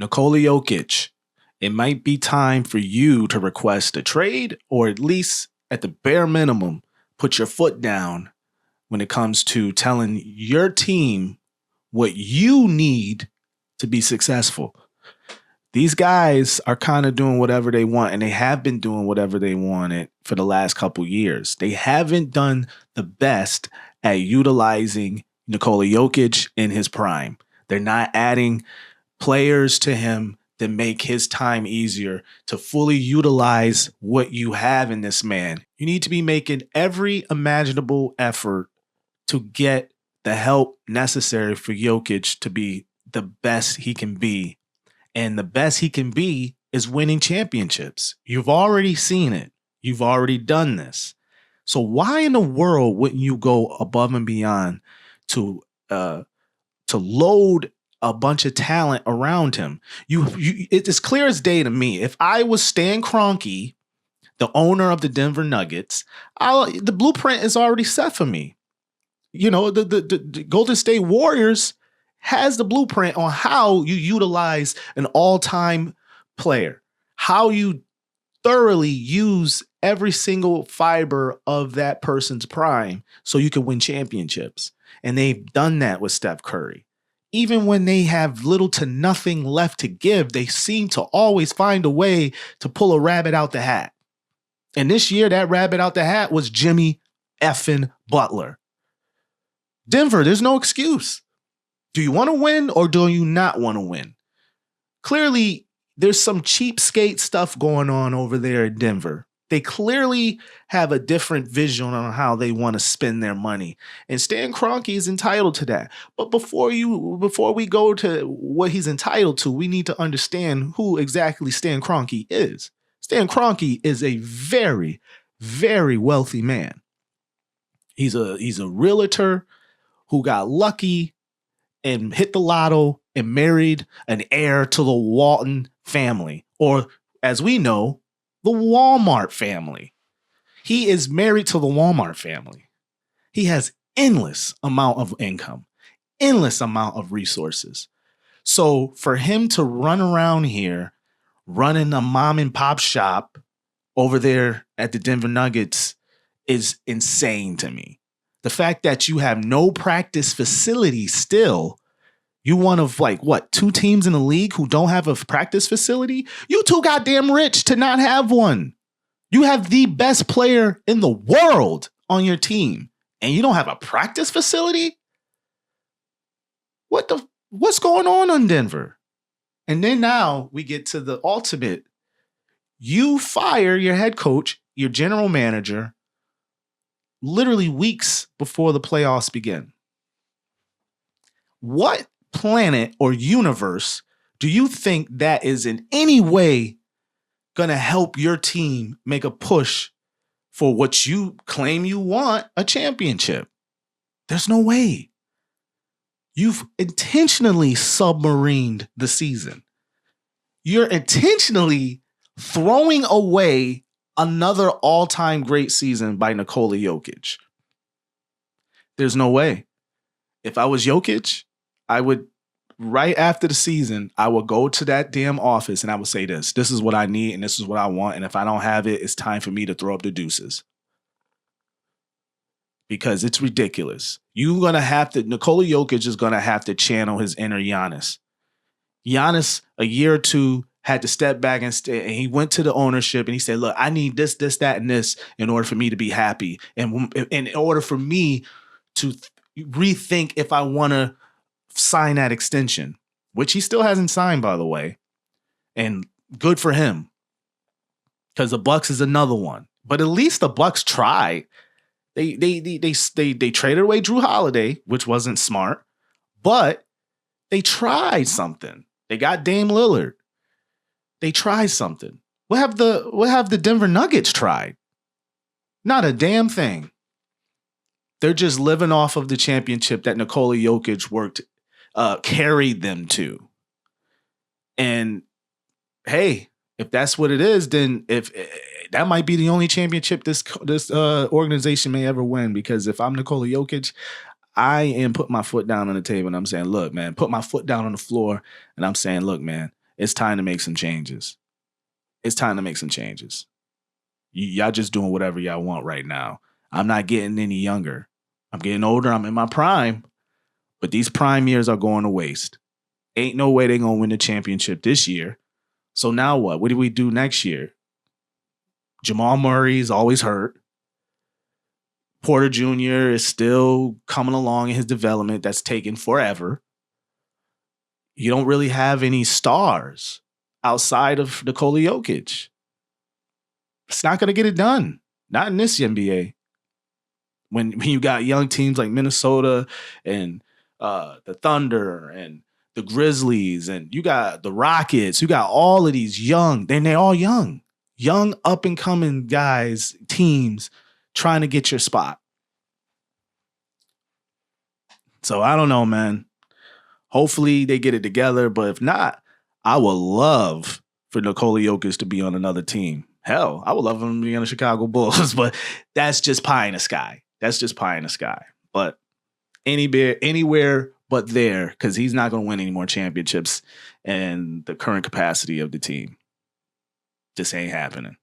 Nikola Jokic, it might be time for you to request a trade or at least at the bare minimum, put your foot down when it comes to telling your team what you need to be successful. These guys are kind of doing whatever they want, and they have been doing whatever they wanted for the last couple years. They haven't done the best at utilizing Nikola Jokic in his prime. They're not adding players to him that make his time easier to fully utilize what you have in this man. You need to be making every imaginable effort to get the help necessary for Jokic to be the best he can be. And the best he can be is winning championships. You've already seen it. You've already done this. So why in the world wouldn't you go above and beyond to load a bunch of talent around him? It's clear as day to me. If I was Stan Kroenke, the owner of the Denver Nuggets, the blueprint is already set for me. You know, the Golden State Warriors has the blueprint on how you utilize an all-time player, how you thoroughly use every single fiber of that person's prime so you can win championships. And they've done that with Steph Curry. Even when they have little to nothing left to give, they seem to always find a way to pull a rabbit out the hat. And this year, that rabbit out the hat was Jimmy effing Butler. Denver, there's no excuse. Do you want to win or do you not want to win? Clearly, there's some cheapskate stuff going on over there in Denver. They clearly have a different vision on how they want to spend their money. And Stan Kroenke is entitled to that. But before we go to what he's entitled to, we need to understand who exactly Stan Kroenke is. Stan Kroenke is a very, very wealthy man. He's a realtor who got lucky and hit the lotto and married an heir to the Walton family, or as we know, the Walmart family. He is married to the Walmart family. He has endless amount of income, endless amount of resources. So for him to run around here, running a mom and pop shop over there at the Denver Nuggets is insane to me. The fact that you have no practice facility still, you one of two teams in the league who don't have a practice facility? You too goddamn rich to not have one. You have the best player in the world on your team, and you don't have a practice facility? What's going on in Denver? And then now we get to the ultimate. You fire your head coach, your general manager, literally weeks before the playoffs begin. What planet or universe do you think that is in any way going to help your team make a push for what you claim you want, a championship? There's no way. You've intentionally submarined the season. You're intentionally throwing away another all-time great season by Nikola Jokic. There's no way. If I was Jokic, I would, right after the season, I would go to that damn office and I would say this is what I need and this is what I want. And if I don't have it, it's time for me to throw up the deuces. Because it's ridiculous. Nikola Jokic is going to have to channel his inner Giannis. Giannis, a year or two, had to step back and he went to the ownership and he said, look, I need this, that, and this in order for me to be happy. And in order for me to rethink if I want to sign that extension, which he still hasn't signed, by the way. And good for him, because the Bucks is another one. But at least the Bucks tried. They traded away Drew Holiday, which wasn't smart, but they tried something. They got Dame Lillard. They tried something. What have the Denver Nuggets tried? Not a damn thing. They're just living off of the championship that Nikola Jokic carried them to. And hey, if that's what it is, then if that might be the only championship this organization may ever win. Because if I'm Nikola Jokic, I am putting my foot down on the table and I'm saying, look, man, put my foot down on the floor and I'm saying, look, man, It's time to make some changes. It's time to make some changes. Y'all just doing whatever y'all want right now. I'm not getting any younger. I'm getting older. I'm in my prime, but these prime years are going to waste. Ain't no way they're going to win the championship this year. So now what? What do we do next year? Jamal Murray is always hurt. Porter Jr. is still coming along in his development. That's taken forever. You don't really have any stars outside of Nikola Jokic. It's not going to get it done. Not in this NBA. When you got young teams like Minnesota and the Thunder and the Grizzlies and you got the Rockets, you got all of these young, then they're all young up and coming guys, teams trying to get your spot. So I don't know, man. Hopefully they get it together, but if not, I would love for Nikola Jokic to be on another team. Hell, I would love him to be on the Chicago Bulls, but that's just pie in the sky. That's just pie in the sky. But anywhere but there, because he's not going to win any more championships in the current capacity of the team. This ain't happening.